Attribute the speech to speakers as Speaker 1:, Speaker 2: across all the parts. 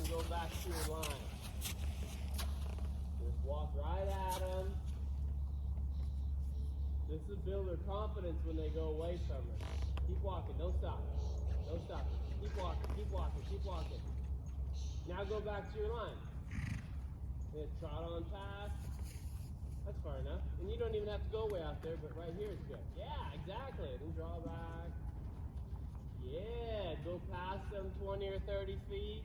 Speaker 1: and go back to your line. Just walk right at them. This will build their confidence when they go away from it. Keep walking, don't stop. Don't stop. Keep walking, keep walking, keep walking. Now go back to your line. Then trot on past. That's far enough. And you don't even have to go way out there, but right here is good. Yeah, exactly. Then draw back. Yeah, go past them 20 or 30 feet.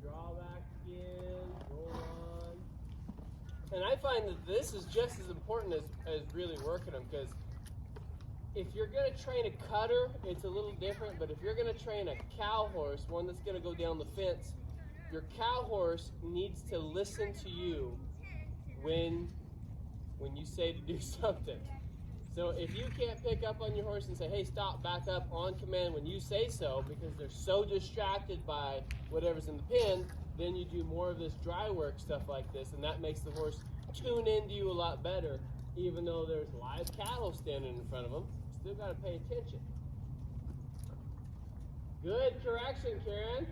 Speaker 1: Draw back again. Roll on. And I find that this is just as important as really working them, because if you're going to train a cutter, it's a little different, but if you're going to train a cow horse, one that's going to go down the fence, your cow horse needs to listen to you when you say to do something. So if you can't pick up on your horse and say, hey, stop, back up on command when you say so, because they're so distracted by whatever's in the pen, then you do more of this dry work stuff like this, and that makes the horse tune into you a lot better. Even though there's live cattle standing in front of them, still got to pay attention. Good correction, Karen.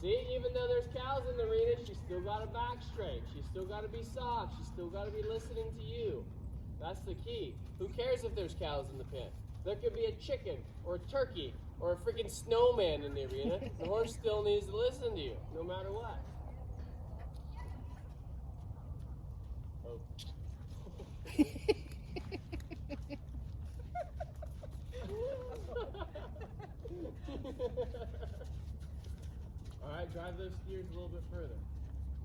Speaker 1: See, even though there's cows in the arena, she's still got to back straight. She's still got to be soft. She's still got to be listening to you. That's the key. Who cares if there's cows in the pen? There could be a chicken or a turkey or a freaking snowman in the arena. The horse still needs to listen to you, no matter what. Oh. All right, drive those steers a little bit further.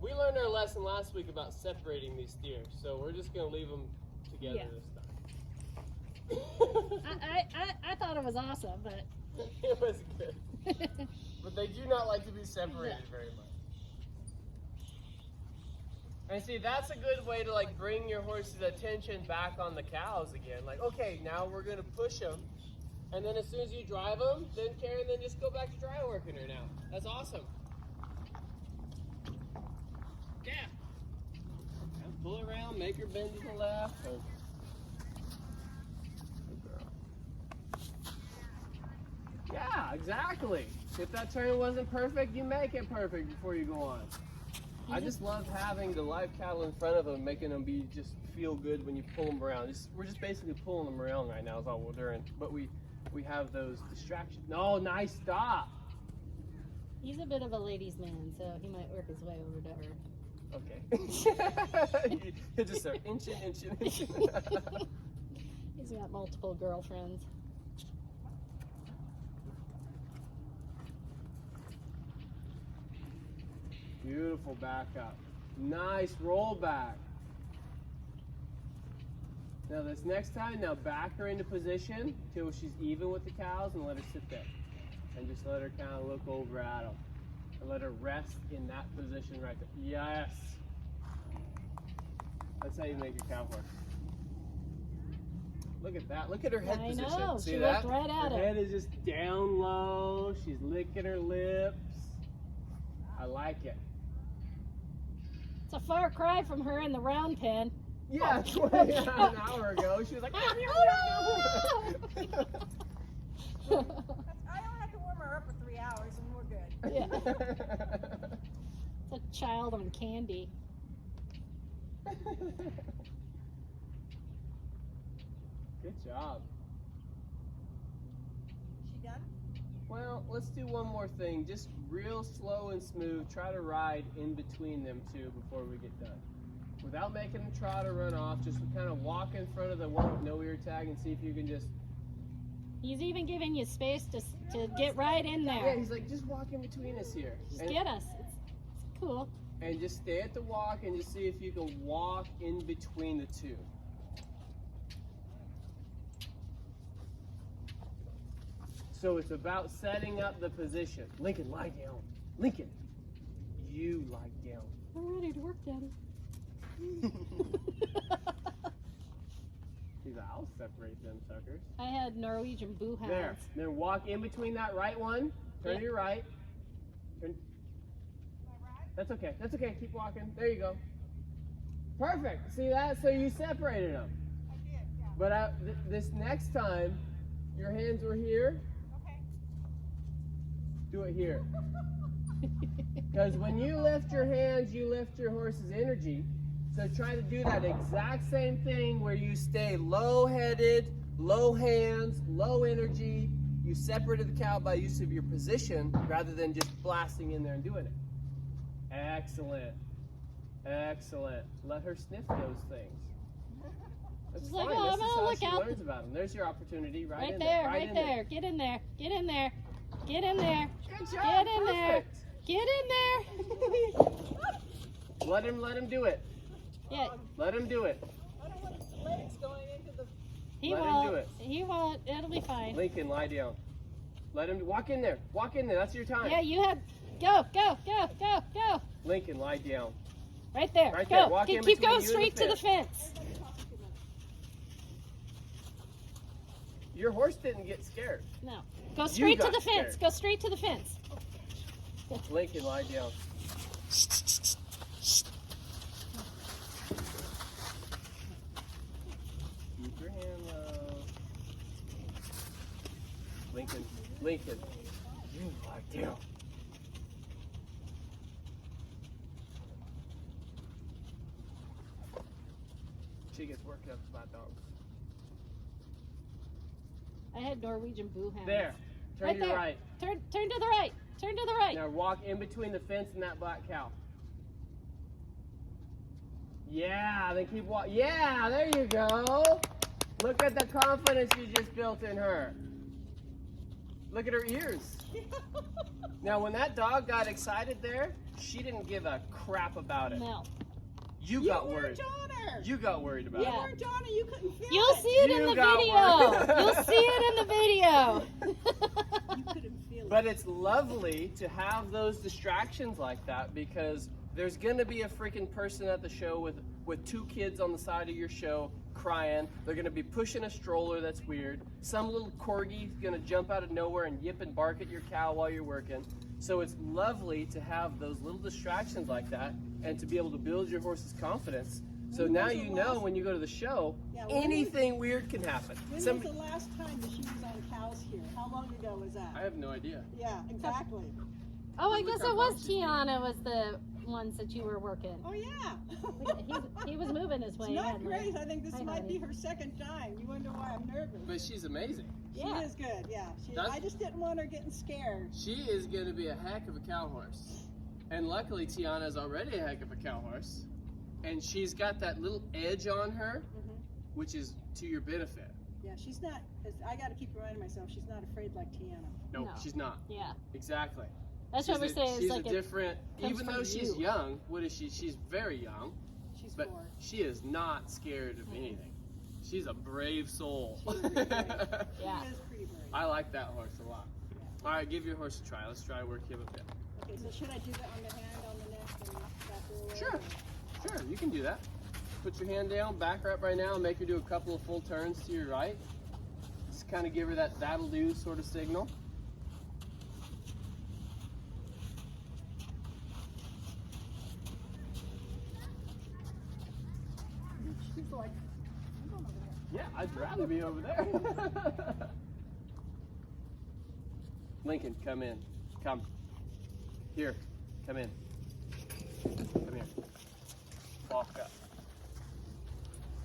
Speaker 1: We learned our lesson last week about separating these steers, so we're just going to leave them together this time.
Speaker 2: I thought it was awesome, but
Speaker 1: it was good. But they do not like to be separated very much. And see, that's a good way to like bring your horse's attention back on the cows again. Like, okay, now we're going to push them. And then as soon as you drive them, then Karen, then just go back to dry working her now. That's awesome. Yeah. And pull around, make her bend to the left. Good girl. Yeah, exactly. If that turn wasn't perfect, you make it perfect before you go on. I just love having the live cattle in front of them, making them just feel good when you pull them around. We're just basically pulling them around right now is all we're doing. But we have those distractions. No, nice stop.
Speaker 2: He's a bit of a ladies' man, so he might work his way over to her.
Speaker 1: Okay. He'll just start inching.
Speaker 2: He's got multiple girlfriends.
Speaker 1: Beautiful back up. Nice roll back. Now this next time, now back her into position till she's even with the cows and let her sit there. And just let her kind of look over at them. And let her rest in that position right there. Yes! That's how you make your cow horse. Look at that. Look at her head position.
Speaker 2: I know.
Speaker 1: See
Speaker 2: she
Speaker 1: that?
Speaker 2: looked right at
Speaker 1: Her
Speaker 2: it.
Speaker 1: head is just down low. She's licking her lips. I like it.
Speaker 2: It's a far cry from her in the round pen.
Speaker 1: Yeah, 20 an hour ago. She was like,
Speaker 2: oh
Speaker 3: I don't have to warm her up for 3 hours and we're good.
Speaker 2: Yeah. It's a child on candy.
Speaker 1: Good job.
Speaker 3: She done?
Speaker 1: Well, let's do one more thing. Just real slow and smooth. Try to ride in between them two before we get done. Without making them trot or run off, just kind of walk in front of the one with no ear tag and see if you can just...
Speaker 2: He's even giving you space to get right in there.
Speaker 1: Yeah, he's like, just walk in between us here.
Speaker 2: Just get us. It's cool.
Speaker 1: And just stay at the walk and just see if you can walk in between the two. So it's about setting up the position. Lincoln, lie down. Lincoln, you lie down.
Speaker 2: We're ready to work, Daddy.
Speaker 1: He's like, I'll separate them suckers.
Speaker 2: I had Norwegian boo hounds.
Speaker 1: There. Then walk in between that right one. Turn to your right. Turn. That's okay. That's okay. Keep walking. There you go. Perfect. See that? So you separated them.
Speaker 3: I did, yeah.
Speaker 1: But this next time, your hands were here.
Speaker 3: Okay.
Speaker 1: Do it here. Because when you lift your hands, you lift your horse's energy. So try to do that exact same thing where you stay low-headed, low hands, low energy. You separated the cow by use of your position rather than just blasting in there and doing it. Excellent. Excellent. Let her sniff those things. That's
Speaker 2: She's
Speaker 1: fine.
Speaker 2: like, oh, I'm
Speaker 1: this is
Speaker 2: gonna
Speaker 1: how
Speaker 2: look
Speaker 1: she
Speaker 2: out
Speaker 1: learns about them. There's your opportunity right,
Speaker 2: Right
Speaker 1: in
Speaker 2: there,
Speaker 1: there.
Speaker 2: right there. Get in there. Get in there. Get in there.
Speaker 1: Good job.
Speaker 2: Get in there.
Speaker 1: Perfect.
Speaker 2: Get in there.
Speaker 1: Let him do it.
Speaker 2: Yeah,
Speaker 1: Let him do it.
Speaker 3: I don't want his legs going into the.
Speaker 2: he
Speaker 1: Let him
Speaker 2: won't.
Speaker 1: do it.
Speaker 2: He won't. It'll be fine.
Speaker 1: Lincoln, lie down. Let him walk in there. Walk in there. That's your time.
Speaker 2: Yeah, you have. Go, go, go, go, go.
Speaker 1: Lincoln, lie down.
Speaker 2: Right there.
Speaker 1: Right
Speaker 2: go.
Speaker 1: there. Walk in
Speaker 2: Keep
Speaker 1: between
Speaker 2: going
Speaker 1: you and
Speaker 2: straight
Speaker 1: the
Speaker 2: to the fence.
Speaker 1: Your horse didn't get scared.
Speaker 2: No. Go straight to
Speaker 1: got
Speaker 2: the fence.
Speaker 1: scared.
Speaker 2: Go straight to the fence.
Speaker 1: Lincoln, lie down. Keep your hand low. Lincoln, Lincoln, you lie down. She gets worked up by dogs.
Speaker 2: I had Norwegian boo hounds.
Speaker 1: There. Turn
Speaker 2: Right
Speaker 1: to your
Speaker 2: there.
Speaker 1: right.
Speaker 2: Turn to the right. Turn to the right.
Speaker 1: Now walk in between the fence and that black cow. Yeah, then keep walking. Yeah, there you go. Look at the confidence you just built in her. Look at her ears. Now, when that dog got excited there, she didn't give a crap about it.
Speaker 2: No.
Speaker 1: You got worried.
Speaker 3: on her.
Speaker 1: You got worried about
Speaker 3: You
Speaker 2: Yeah.
Speaker 1: it.
Speaker 3: weren't on her. You couldn't feel
Speaker 2: You'll
Speaker 3: it.
Speaker 2: see it in
Speaker 1: You
Speaker 2: the
Speaker 1: got
Speaker 2: video.
Speaker 1: one.
Speaker 2: You'll see it in the video.
Speaker 3: You couldn't feel it.
Speaker 1: But it's lovely to have those distractions like that because there's going to be a freaking person at the show with two kids on the side of your show crying. They're going to be pushing a stroller that's weird. Some little corgi's going to jump out of nowhere and yip and bark at your cow while you're working. So it's lovely to have those little distractions like that and to be able to build your horse's confidence. So
Speaker 3: When
Speaker 1: now
Speaker 3: was the
Speaker 1: you know
Speaker 3: last-
Speaker 1: when you go to the show,
Speaker 3: Yeah, when was-
Speaker 1: anything weird can happen.
Speaker 3: When was the last time that she was on cows here? How long ago was that?
Speaker 1: I have no idea.
Speaker 3: Yeah, exactly.
Speaker 2: Oh, I guess it was Tiana was the ones that you were working.
Speaker 3: Oh yeah.
Speaker 2: He was moving his way.
Speaker 3: It's not
Speaker 2: hadn't he?
Speaker 3: great. I think this
Speaker 2: Hi,
Speaker 3: might be
Speaker 2: honey.
Speaker 3: her second time. You wonder why I'm nervous.
Speaker 1: But she's amazing.
Speaker 2: Yeah.
Speaker 3: She is good. Yeah.
Speaker 1: That's-
Speaker 3: I just didn't want her getting scared.
Speaker 1: She is going to be a heck of a cow horse. And luckily, Tiana's already a heck of a cow horse. And she's got that little edge on her, which is to your benefit.
Speaker 3: Yeah, she's not. I got to keep reminding myself she's not afraid like Tiana.
Speaker 1: No,
Speaker 2: No.
Speaker 1: she's not.
Speaker 2: Yeah.
Speaker 1: Exactly.
Speaker 2: That's what we're saying.
Speaker 1: She's
Speaker 2: It's like
Speaker 1: a different,
Speaker 2: comes
Speaker 1: even
Speaker 2: from
Speaker 1: though she's
Speaker 2: you.
Speaker 1: young, what is she? She's very young,
Speaker 3: She's
Speaker 1: but
Speaker 3: 4.
Speaker 1: she is not scared of anything. She's a brave soul.
Speaker 3: She's pretty brave.
Speaker 2: Yeah.
Speaker 3: She is pretty brave.
Speaker 1: I like that horse a lot. All right, give your horse a try. Let's try to work him a bit.
Speaker 3: Okay, so should I do that on the hand, on the neck, and back her away?
Speaker 1: Sure. Sure, you can do that. Put your hand down, back her up right now, and make her do a couple of full turns to your right. Just kind of give her that that'll do sort of signal.
Speaker 3: She's like, I'm going over there.
Speaker 1: Yeah, I'd rather be over there. Lincoln, come in. Come. Here, come in. Come here. Walk up.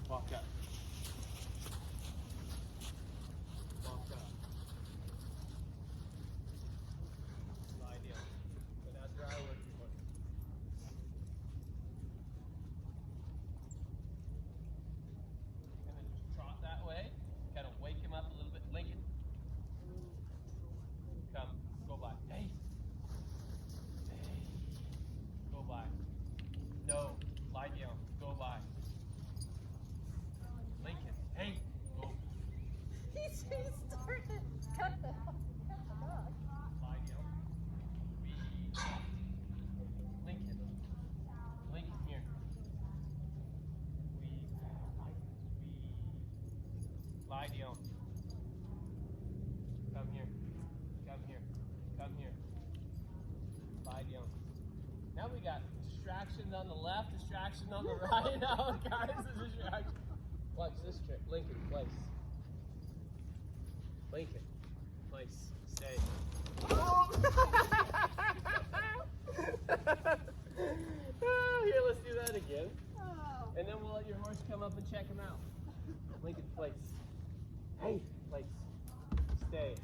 Speaker 1: Walk up. Walk up. Lie down. And that's where I work your horse. And then just trot that way. Kind of wake him up a little bit. Lincoln. Come. Go by. Hey. Hey. Go by. No. Lie down. Go by. Lincoln. Hey. Go.
Speaker 3: He started cut the dog.
Speaker 1: Lie down. Lincoln. Lincoln, here. Lie down. Come here. Come here. Come here. Lie down. Now we got distractions on the left, distractions on the right. All kinds of distractions. Watch this trick. Lincoln, place. Lincoln, place. Stay. Oh! Here, let's do that again.
Speaker 3: Oh.
Speaker 1: And then we'll let your horse come up and check him out. Lincoln, place. Hey, place. Stay.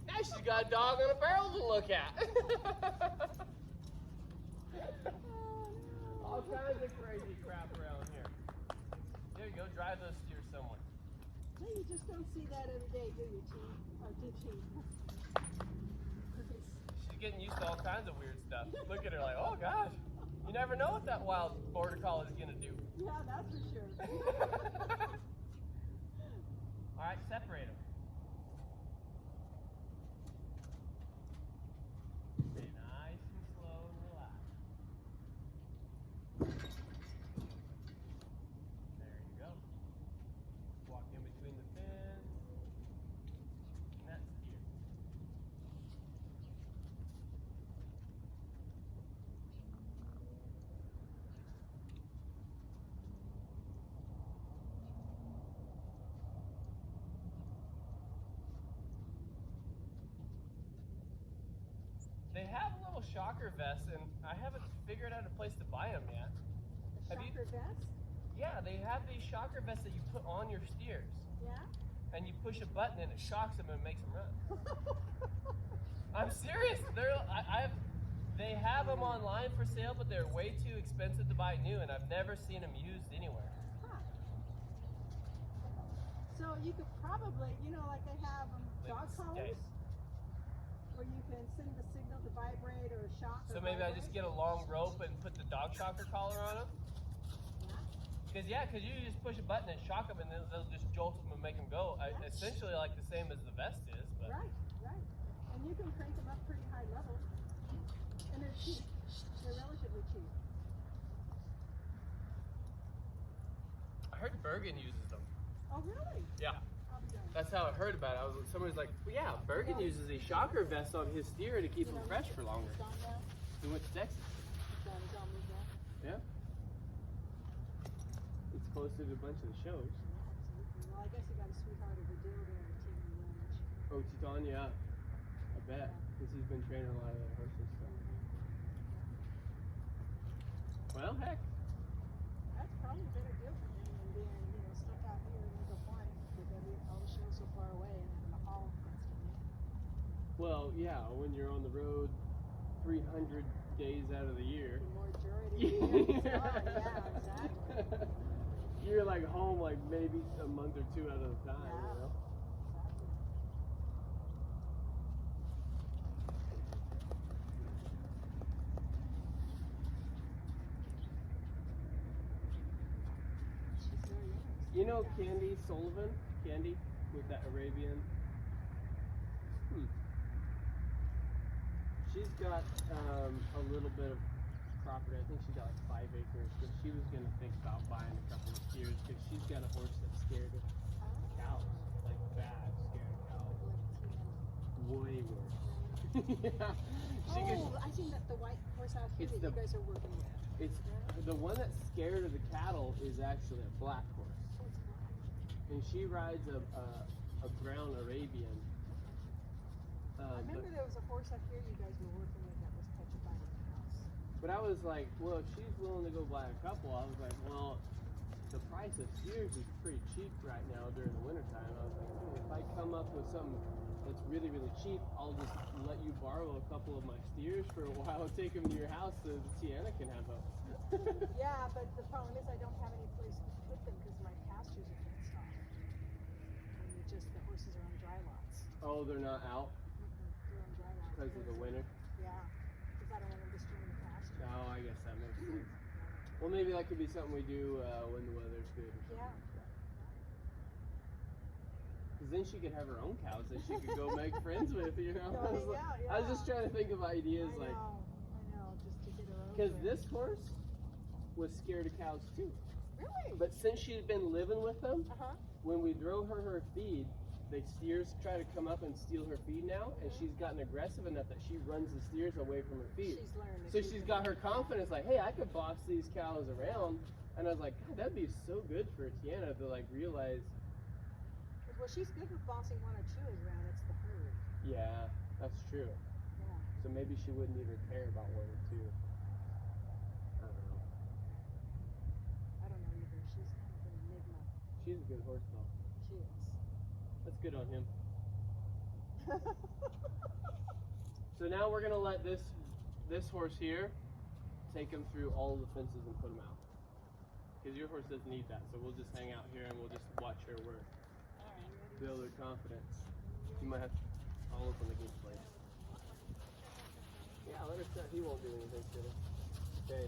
Speaker 1: Now she's got a dog on a barrel to look at. All kinds of crazy crap around here. There you go, drive those steers somewhere.
Speaker 3: No, you just don't see that every day, do you, Chief? Or did she?
Speaker 1: She's getting used to all kinds of weird stuff. Look at her like, oh gosh. You never know what that wild border collie is gonna do.
Speaker 3: Yeah, that's for sure.
Speaker 1: All right, separate them. Stay nice and slow and relax. There you go. Walk in between the fins. And that's steer. They have little shocker vests, and I haven't figured out a place to buy them yet.
Speaker 3: A
Speaker 1: Have you-
Speaker 3: shocker vest?
Speaker 1: Yeah, they have these shocker vests that you put on your steers,
Speaker 3: Yeah?
Speaker 1: and you push a button and it shocks them and makes them run. I'm serious. They have them online for sale, but they're way too expensive to buy new, and I've never seen them used anywhere.
Speaker 3: Huh. So you could probably, like they have dog collars, where you can send the signal to vibrate or shock.
Speaker 1: So
Speaker 3: or
Speaker 1: maybe I
Speaker 3: vibrate.
Speaker 1: just get a long rope and put the dog shocker collar on them. Because you just push a button and shock them, and then they'll just jolt them and make them go. Essentially like the same as the vest is, but
Speaker 3: Right. And you can crank them up pretty high level. And they're cheap. They're relatively cheap.
Speaker 1: I heard Bergen uses them.
Speaker 3: Oh, really?
Speaker 1: Yeah.
Speaker 3: I'll be done.
Speaker 1: That's how I heard about it. Somebody's like, well, yeah, Bergen uses a shocker vest on his steer to keep him fresh for longer.
Speaker 3: It's on now?
Speaker 1: He went to Texas.
Speaker 3: It's on moved on.
Speaker 1: Yeah. It's close to a bunch of the shows.
Speaker 3: Absolutely. Well, I guess you got a sweetheart of a deal there at Teton Ranch.
Speaker 1: Oh, Teton, yeah. I bet. Because he's been training a lot of the horses. So. Well, heck.
Speaker 3: That's probably a better deal for him than being, stuck out here in Eagle Point with all the shows so far away and having to haul constantly.
Speaker 1: Well, yeah, when you're on the road 300 days out of the year.
Speaker 3: The majority of the year. Yeah, exactly.
Speaker 1: You're like home like maybe a month or two out of the time,
Speaker 3: Yeah.
Speaker 1: you know?
Speaker 3: She's very interesting.
Speaker 1: You know Candy Sullivan? Candy with that Arabian. She's got a little bit of property. I think she got like 5 acres, but she was gonna think about buying a couple of steers because she's got a horse that's scared of cows, like bad scared of cows. Way worse. Yeah. She could,
Speaker 3: I seen that the white horse out here
Speaker 1: It's
Speaker 3: that
Speaker 1: the-
Speaker 3: you guys are working with.
Speaker 1: it's the one that's scared of the cattle is actually a black horse, and she rides a brown Arabian.
Speaker 3: I remember there was a horse out here you guys were working with that was petrified of cows.
Speaker 1: But I was like, well, if she's willing to go buy a couple, I was like, well, the price of steers is pretty cheap right now during the wintertime. I was like, hey, if I come up with something that's really, really cheap, I'll just let you borrow a couple of my steers for a while and take them to your house so that Tiana can have them.
Speaker 3: Yeah, but the problem is I don't have any place to put them because my pastures are fenced off. And the horses are on dry lots.
Speaker 1: Oh, they're not out
Speaker 3: They're on dry lots.
Speaker 1: because of the winter?
Speaker 3: Yeah, because I don't want them destroying the pasture.
Speaker 1: Oh, I guess that makes sense. Well, maybe that could be something we do when the weather's good or something
Speaker 3: Yeah.
Speaker 1: like that. Because then she could have her own cows that she could go make friends with, you know?
Speaker 3: Go hang out,
Speaker 1: I was just trying to think of ideas
Speaker 3: I
Speaker 1: like,
Speaker 3: know, just to get her over
Speaker 1: because
Speaker 3: it.
Speaker 1: this horse was scared of cows too.
Speaker 3: Really?
Speaker 1: But since she'd been living with them,
Speaker 3: Uh-huh.
Speaker 1: when we drove her feed, the steers try to come up and steal her feed now, and she's gotten aggressive enough that she runs the steers away from her feed.
Speaker 3: She's learned that
Speaker 1: So
Speaker 3: she
Speaker 1: she's
Speaker 3: can-
Speaker 1: got her confidence, like, hey, I could boss these cows around. And I was like, God, that'd be so good for Tiana to like realize,
Speaker 3: Well, she's good with bossing one or two around. It's the herd.
Speaker 1: yeah, That's true.
Speaker 3: Yeah.
Speaker 1: So maybe she wouldn't even care about 1 or 2. I don't know.
Speaker 3: I don't know either. She's kind of an enigma.
Speaker 1: She's a good horse though.
Speaker 3: She is.
Speaker 1: That's good on him. So now we're gonna let this horse here take him through all the fences and put him out. Because your horse doesn't need that, so we'll just hang out here and we'll just watch her work.
Speaker 3: Alright,
Speaker 1: Build her confidence. You might have to. I'll open the gate for you. Yeah, let her set. He won't do anything to her. Okay.